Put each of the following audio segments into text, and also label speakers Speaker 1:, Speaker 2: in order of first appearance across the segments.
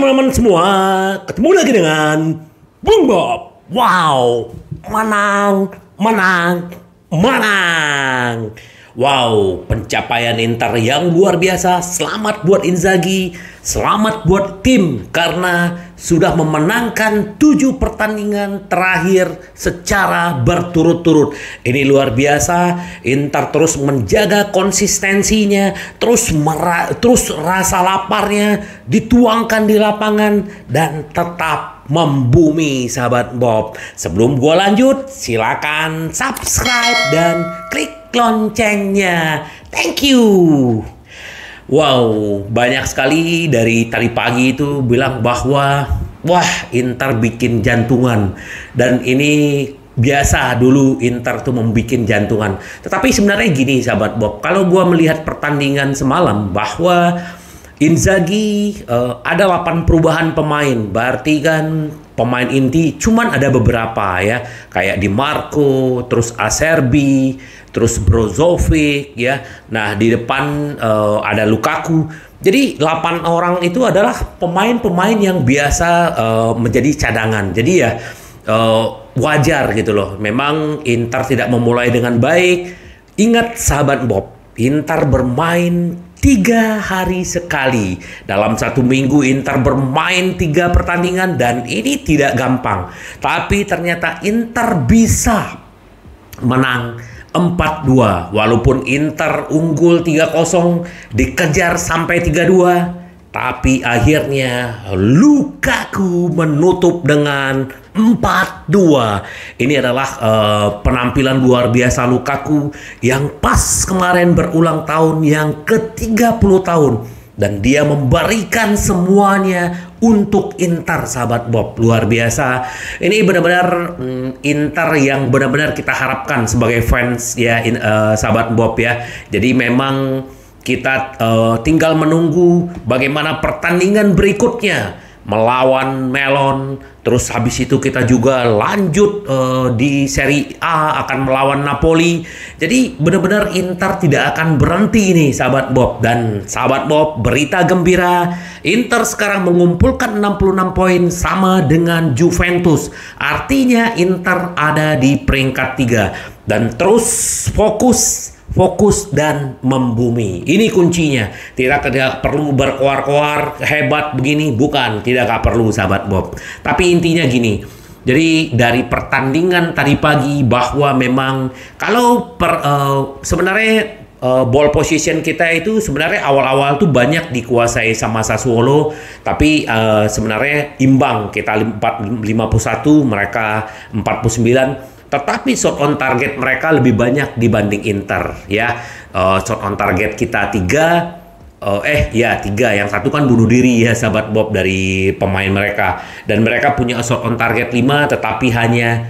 Speaker 1: teman-teman semua, ketemu lagi dengan Bung Bob. Wow, menang, menang, menang. Wow, pencapaian Inter yang luar biasa. Selamat buat Inzaghi, selamat buat tim karena sudah memenangkan 7 pertandingan terakhir secara berturut-turut. Ini luar biasa. Inter terus menjaga konsistensinya, terus rasa laparnya dituangkan di lapangan dan tetap membumi, sahabat Bob. Sebelum gua lanjut, silakan subscribe dan klik loncengnya. Thank you. Wow, banyak sekali dari tadi pagi itu bilang bahwa wah, Inter bikin jantungan. Dan ini biasa dulu Inter tuh membikin jantungan. Tetapi sebenarnya gini, sahabat Bob, kalau gua melihat pertandingan semalam bahwa Inzaghi ada 8 perubahan pemain, berarti kan pemain inti cuman ada beberapa ya, kayak Di Marco, terus Acerbi, terus Brozovic ya. Nah, di depan ada Lukaku. Jadi 8 orang itu adalah pemain-pemain yang biasa menjadi cadangan. Jadi ya wajar gitu loh. Memang Inter tidak memulai dengan baik. Ingat sahabat Bob, Inter bermain 3 hari sekali. Dalam 1 minggu Inter bermain 3 pertandingan dan ini tidak gampang. Tapi ternyata Inter bisa menang 4-2. Walaupun Inter unggul 3-0, dikejar sampai 3-2. Tapi akhirnya Lukaku menutup dengan 4-2. Ini adalah penampilan luar biasa Lukaku yang pas kemarin berulang tahun yang ke-30 tahun. Dan dia memberikan semuanya untuk Inter, sahabat Bob. Luar biasa. Ini benar-benar Inter yang benar-benar kita harapkan sebagai fans ya, sahabat Bob ya. Jadi memang kita tinggal menunggu bagaimana pertandingan berikutnya melawan Melon. Terus habis itu kita juga lanjut di Serie A akan melawan Napoli. Jadi benar-benar Inter tidak akan berhenti ini, sahabat Bob. Dan sahabat Bob, berita gembira, Inter sekarang mengumpulkan 66 poin sama dengan Juventus. Artinya Inter ada di peringkat 3 dan terus fokus dan membumi. Ini kuncinya. Tidak perlu berkoar-koar hebat begini, bukan. Tidak perlu, sahabat Bob. Tapi intinya gini. Jadi dari pertandingan tadi pagi bahwa memang kalau sebenarnya ball position kita itu sebenarnya awal-awal tuh banyak dikuasai sama Sassuolo, tapi sebenarnya imbang. Kita 51, mereka 49. Tetapi shot on target mereka lebih banyak dibanding Inter ya. Shot on target kita 3, 3. Yang 1 kan bunuh diri ya, sahabat Bob, dari pemain mereka. Dan mereka punya shot on target 5, tetapi hanya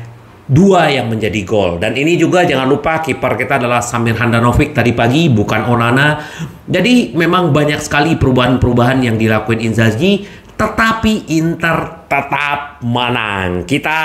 Speaker 1: 2 yang menjadi gol. Dan ini juga jangan lupa kiper kita adalah Samir Handanovic tadi pagi, bukan Onana. Jadi memang banyak sekali perubahan-perubahan yang dilakukan Inzaghi, tetapi Inter tetap menang. Kita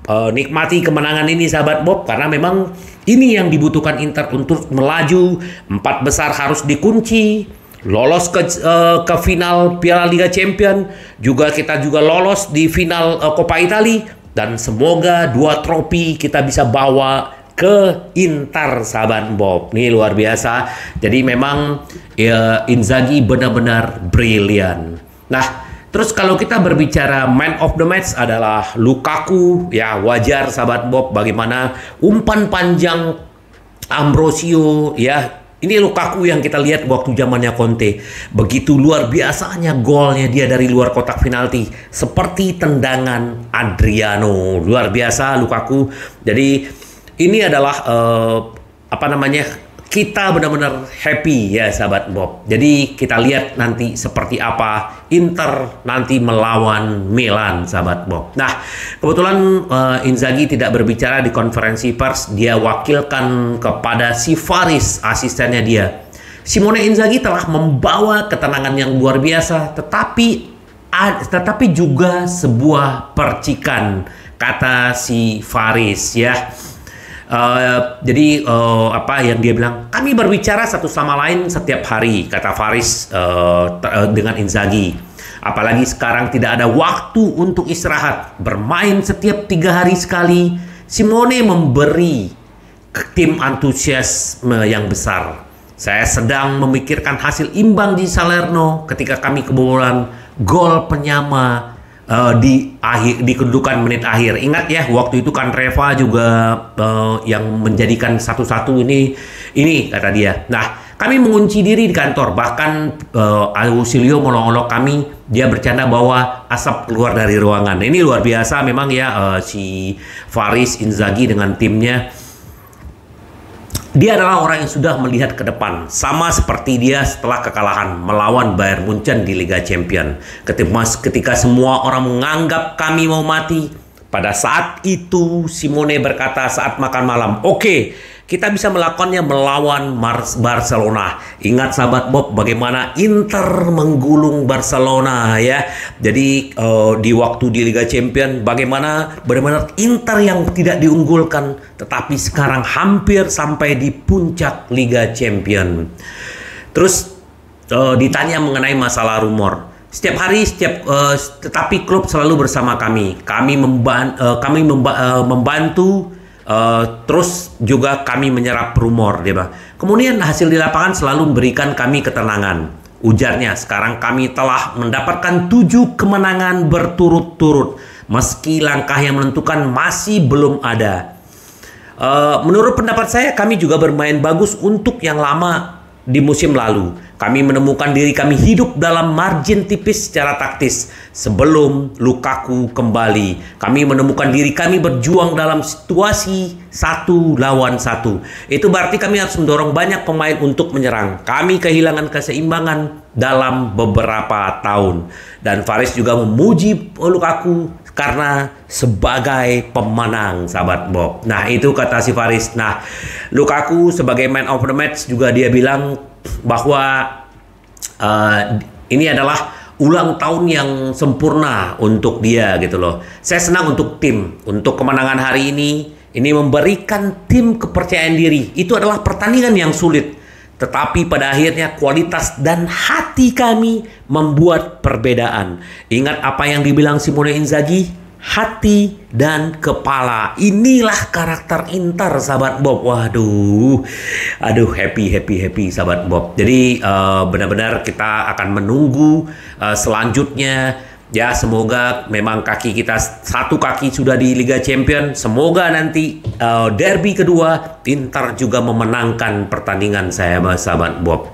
Speaker 1: nikmati kemenangan ini, sahabat Bob, karena memang ini yang dibutuhkan Inter untuk melaju. 4 besar harus dikunci, lolos ke final Piala Liga Champion, kita juga lolos di final Coppa Italia, dan semoga 2 trofi kita bisa bawa ke Inter, sahabat Bob. Ini luar biasa. Jadi memang Inzaghi benar-benar brilian. Nah, terus kalau kita berbicara man of the match adalah Lukaku, ya wajar, sahabat Bob, bagaimana umpan panjang Ambrosio ya. Ini Lukaku yang kita lihat waktu zamannya Conte. Begitu luar biasanya golnya dia dari luar kotak penalti, seperti tendangan Adriano. Luar biasa Lukaku. Jadi ini adalah kita benar-benar happy ya, sahabat Bob. Jadi kita lihat nanti seperti apa Inter nanti melawan Milan, sahabat Bob. Nah, kebetulan Inzaghi tidak berbicara di konferensi pers. Dia wakilkan kepada si Faris, asistennya dia. Simone Inzaghi telah membawa ketenangan yang luar biasa, tetapi juga sebuah percikan, kata si Faris ya. Jadi yang dia bilang, kami berbicara satu sama lain setiap hari, kata Faris dengan Inzaghi. Apalagi sekarang tidak ada waktu untuk istirahat. Bermain setiap 3 hari sekali. Simone memberi tim antusiasme yang besar. Saya sedang memikirkan hasil imbang di Salerno ketika kami kebobolan gol penyama di kedudukan menit akhir. Ingat ya, waktu itu kan Reva juga yang menjadikan 1-1 ini kata dia. Nah, kami mengunci diri di kantor. Bahkan Ausilio menolong kami. Dia bercanda bahwa asap keluar dari ruangan. Ini luar biasa memang ya, si Faris Inzaghi dengan timnya. Dia adalah orang yang sudah melihat ke depan, sama seperti dia setelah kekalahan melawan Bayern Munchen di Liga Champions. Ketika semua orang menganggap kami mau mati, pada saat itu Simone berkata saat makan malam, "Oke, kita bisa melakukannya melawan Barcelona." Ingat sahabat Bob, bagaimana Inter menggulung Barcelona ya. Jadi di waktu di Liga Champions, bagaimana benar-benar Inter yang tidak diunggulkan, tetapi sekarang hampir sampai di puncak Liga Champions. Terus ditanya mengenai masalah rumor. Setiap hari, tetapi klub selalu bersama kami. Kami membantu. Terus juga kami menyerap rumor, dia bilang. Kemudian hasil di lapangan selalu memberikan kami ketenangan. Ujarnya, sekarang kami telah mendapatkan 7 kemenangan berturut-turut, meski langkah yang menentukan masih belum ada. Menurut pendapat saya, kami juga bermain bagus untuk yang lama di musim lalu. Kami menemukan diri kami hidup dalam margin tipis secara taktis sebelum Lukaku kembali. Kami menemukan diri kami berjuang dalam situasi 1 lawan 1. Itu berarti kami harus mendorong banyak pemain untuk menyerang. Kami kehilangan keseimbangan dalam beberapa tahun. Dan Faris juga memuji Lukaku karena sebagai pemenang, sahabat Bob. Nah, itu kata si Faris. Nah, Lukaku sebagai man of the match juga dia bilang bahwa ini adalah ulang tahun yang sempurna untuk dia gitu loh. Saya senang untuk tim, untuk kemenangan hari ini memberikan tim kepercayaan diri. Itu adalah pertandingan yang sulit, tetapi pada akhirnya kualitas dan hati kami membuat perbedaan. Ingat apa yang dibilang Simone Inzaghi? Hati dan kepala. Inilah karakter Inter, sahabat Bob. Waduh, happy sahabat Bob. Jadi benar-benar kita akan menunggu selanjutnya. Ya, semoga memang satu kaki sudah di Liga Champions. Semoga nanti derby kedua Inter juga memenangkan pertandingan, sahabat Bob.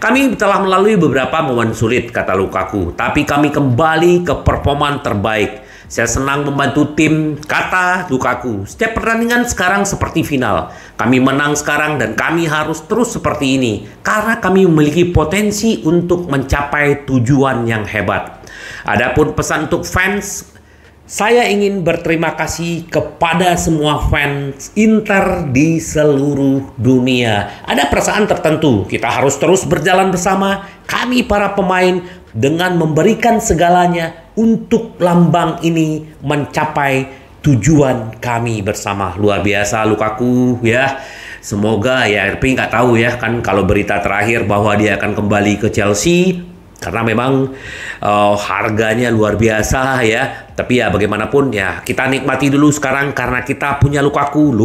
Speaker 1: Kami telah melalui beberapa momen sulit, kata Lukaku, tapi kami kembali ke performa terbaik. Saya senang membantu tim, kata Lukaku. Setiap pertandingan sekarang seperti final. Kami menang sekarang dan kami harus terus seperti ini. Karena kami memiliki potensi untuk mencapai tujuan yang hebat. Adapun pesan untuk fans, saya ingin berterima kasih kepada semua fans Inter di seluruh dunia. Ada perasaan tertentu, kita harus terus berjalan bersama. Kami para pemain dengan memberikan segalanya untuk lambang ini mencapai tujuan kami bersama. Luar biasa Lukaku ya. Semoga ya, tapi nggak tahu ya kan kalau berita terakhir bahwa dia akan kembali ke Chelsea karena memang harganya luar biasa ya. Tapi ya bagaimanapun ya kita nikmati dulu sekarang karena kita punya Lukaku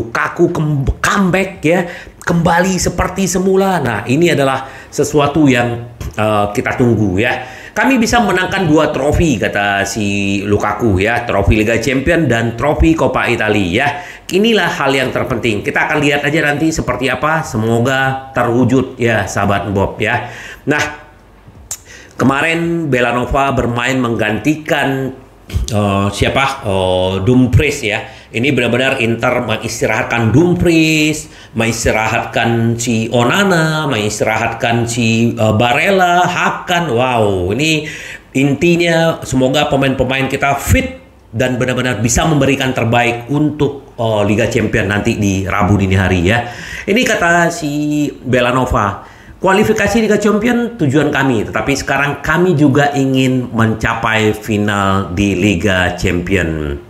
Speaker 1: comeback ya, kembali seperti semula. Nah, ini adalah sesuatu yang kita tunggu ya. Kami bisa menangkan 2 trofi, kata si Lukaku ya, trofi Liga Champions dan trofi Coppa Italia ya. Inilah hal yang terpenting. Kita akan lihat aja nanti seperti apa. Semoga terwujud ya, sahabat Bob ya. Nah, kemarin Belanova bermain menggantikan Dumfries ya. Ini benar-benar Inter mengistirahatkan Dumfries, mengistirahatkan si Onana, mengistirahatkan si Barella, Hakan. Wow, ini intinya semoga pemain-pemain kita fit dan benar-benar bisa memberikan terbaik untuk Liga Champions nanti di Rabu dini hari ya. Ini kata si Belanova. Kualifikasi Liga Champions tujuan kami, tetapi sekarang kami juga ingin mencapai final di Liga Champions.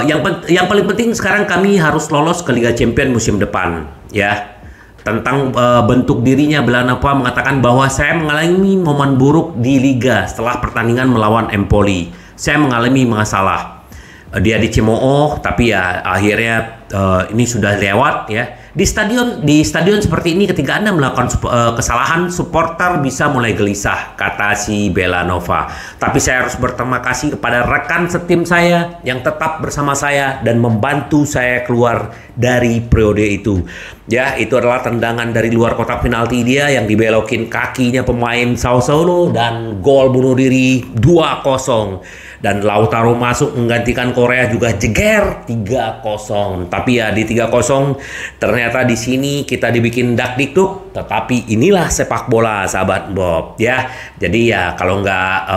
Speaker 1: Yang paling penting sekarang kami harus lolos ke Liga Champions musim depan, ya. tentang bentuk dirinya. Belanova mengatakan bahwa saya mengalami momen buruk di Liga setelah pertandingan melawan Empoli. Saya mengalami masalah. Dia di Cimooh, tapi ya akhirnya ini sudah lewat ya. Di stadion seperti ini ketika Anda melakukan kesalahan, supporter bisa mulai gelisah, kata si Belanova. Tapi saya harus berterima kasih kepada rekan setim saya yang tetap bersama saya dan membantu saya keluar dari periode itu. Ya, itu adalah tendangan dari luar kotak penalti dia yang dibelokin kakinya pemain Sao Paulo dan gol bunuh diri 2-0. Dan Lautaro masuk menggantikan Korea juga jeger 3-0. Tapi ya di 3-0 ternyata di sini kita dibikin dakdikduk. Tetapi inilah sepak bola, sahabat Bob ya. Jadi ya kalau nggak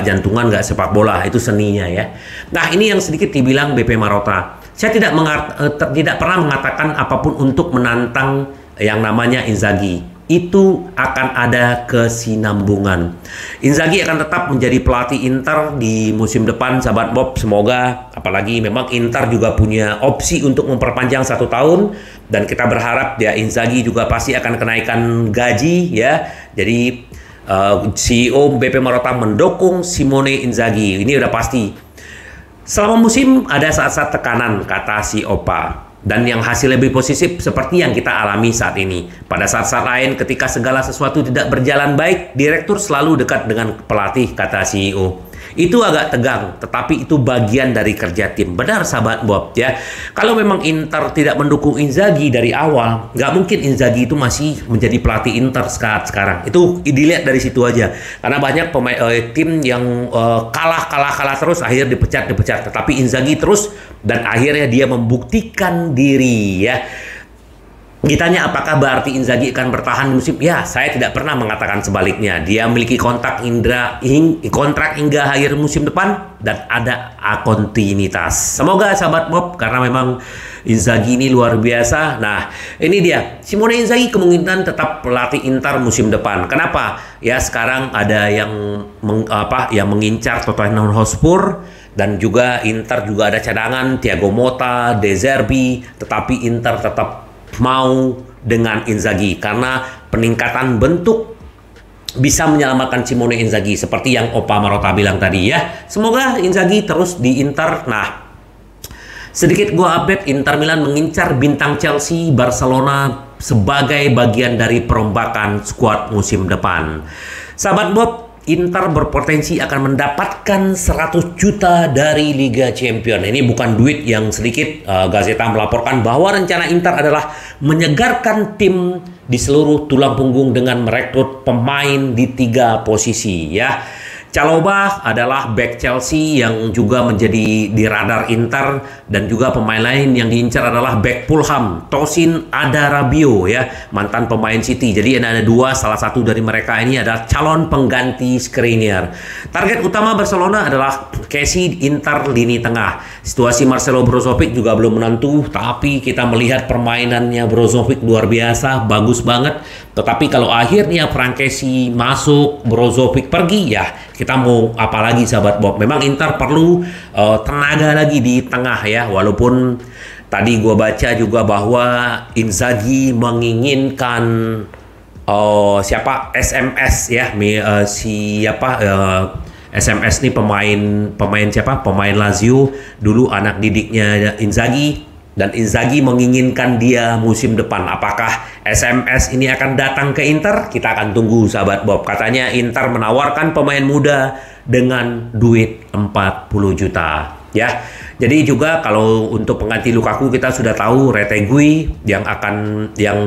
Speaker 1: jantungan nggak sepak bola, itu seninya ya. Nah, ini yang sedikit dibilang BP Marotta. Saya tidak pernah mengatakan apapun untuk menantang yang namanya Inzaghi. Itu akan ada kesinambungan. Inzaghi akan tetap menjadi pelatih Inter di musim depan, sahabat Bob. Semoga, apalagi memang Inter juga punya opsi untuk memperpanjang 1 tahun, dan kita berharap ya Inzaghi juga pasti akan kenaikan gaji ya. Jadi CEO BP Marotta mendukung Simone Inzaghi, ini udah pasti. Selama musim ada saat-saat tekanan, kata si Opa. Dan yang hasil lebih positif seperti yang kita alami saat ini. Pada saat-saat lain ketika segala sesuatu tidak berjalan baik, direktur selalu dekat dengan pelatih, kata CEO. Itu agak tegang, tetapi itu bagian dari kerja tim. Benar, sahabat Bob ya. Kalau memang Inter tidak mendukung Inzaghi dari awal, nggak mungkin Inzaghi itu masih menjadi pelatih Inter sekarang. Itu dilihat dari situ aja. Karena banyak pemain tim yang kalah terus, akhirnya dipecat. Tetapi Inzaghi terus, dan akhirnya dia membuktikan diri ya. Ditanya apakah berarti Inzaghi akan bertahan musim? Ya, saya tidak pernah mengatakan sebaliknya. Dia memiliki kontrak hingga akhir musim depan dan ada kontinuitas. Semoga, sahabat Bob, karena memang Inzaghi ini luar biasa. Nah, ini dia. Simone Inzaghi kemungkinan tetap pelatih Inter musim depan. Kenapa? Ya, sekarang ada yang mengincar Tottenham Hotspur. Dan juga Inter juga ada cadangan Thiago Motta, De Zerbi, tetapi Inter tetap mau dengan Inzaghi karena peningkatan bentuk bisa menyelamatkan Simone Inzaghi seperti yang Opa Marotta bilang tadi ya. Semoga Inzaghi terus di Inter. Nah, sedikit gua update, Inter Milan mengincar bintang Chelsea, Barcelona sebagai bagian dari perombakan skuad musim depan. Sahabat Bob, Inter berpotensi akan mendapatkan 100 juta dari Liga Champions. Ini bukan duit yang sedikit. Gazeta melaporkan bahwa rencana Inter adalah menyegarkan tim di seluruh tulang punggung dengan merekrut pemain di 3 posisi ya. Chalobah adalah back Chelsea yang juga menjadi di radar Inter, dan juga pemain lain yang diincar adalah back Fulham, Tosin Adarabioyo ya, mantan pemain City. Jadi ada 2, salah satu dari mereka ini adalah calon pengganti Skriniar. Target utama Barcelona adalah Kessie Inter lini tengah. Situasi Marcelo Brozovic juga belum menentu, tapi kita melihat permainannya Brozovic luar biasa, bagus banget. Tetapi kalau akhirnya Frank Kessie masuk, Brozovic pergi, ya kita mau apa lagi, sahabat Bob. Memang Inter perlu tenaga lagi di tengah ya. Walaupun tadi gue baca juga bahwa Inzaghi menginginkan SMS ya, SMS nih pemain Lazio, dulu anak didiknya Inzaghi. Dan Inzaghi menginginkan dia musim depan. Apakah SMS ini akan datang ke Inter? Kita akan tunggu, sahabat Bob. Katanya Inter menawarkan pemain muda dengan duit 40 juta. Ya, jadi juga kalau untuk pengganti Lukaku kita sudah tahu Retegui yang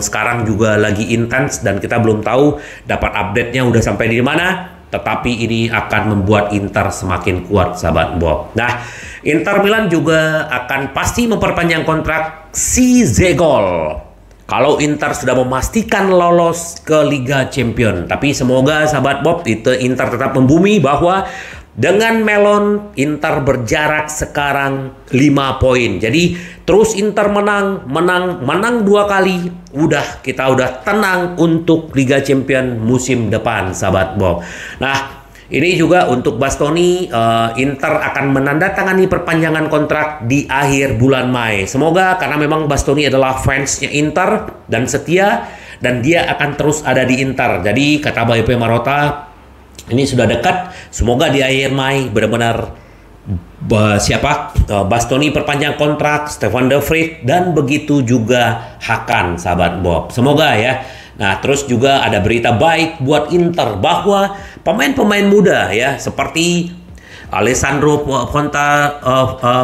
Speaker 1: sekarang juga lagi intens, dan kita belum tahu dapat update-nya udah sampai di mana. Tetapi ini akan membuat Inter semakin kuat, sahabat Bob. Nah, Inter Milan juga akan pasti memperpanjang kontrak si Zegol kalau Inter sudah memastikan lolos ke Liga Champions. Tapi semoga, sahabat Bob, itu Inter tetap membumi bahwa dengan Melon, Inter berjarak sekarang 5 poin. Jadi terus Inter menang 2 kali. Kita udah tenang untuk Liga Champions musim depan, sahabat Bob. Nah, Ini juga untuk Bastoni, Inter akan menandatangani perpanjangan kontrak di akhir bulan Mei. Semoga, karena memang Bastoni adalah fansnya Inter dan setia, dan dia akan terus ada di Inter. Jadi kata BP Marotta, ini sudah dekat. Semoga di akhir Mei benar-benar Bastoni perpanjang kontrak, Stefan de Vrij, dan begitu juga Hakan, sahabat Bob. Semoga ya. Nah, terus juga ada berita baik buat Inter bahwa pemain-pemain muda ya seperti Alessandro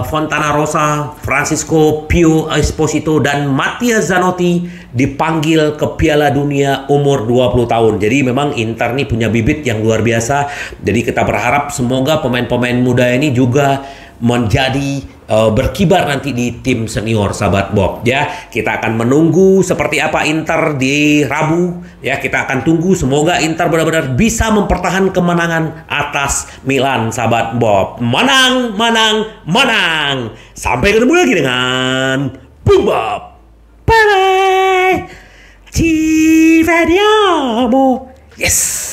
Speaker 1: Fontana Rosa, Francisco Pio Esposito, dan Mattia Zanotti dipanggil ke Piala Dunia umur 20 tahun. Jadi memang Inter nih punya bibit yang luar biasa. Jadi kita berharap semoga pemain-pemain muda ini juga menjadi berkibar nanti di tim senior, sahabat Bob ya. Kita akan menunggu seperti apa Inter di Rabu ya. Kita akan tunggu, semoga Inter benar-benar bisa mempertahankan kemenangan atas Milan, sahabat Bob. Menang, menang, menang. Sampai ketemu lagi dengan Bung Bob. Bye bye. Ci vediamo. Yes.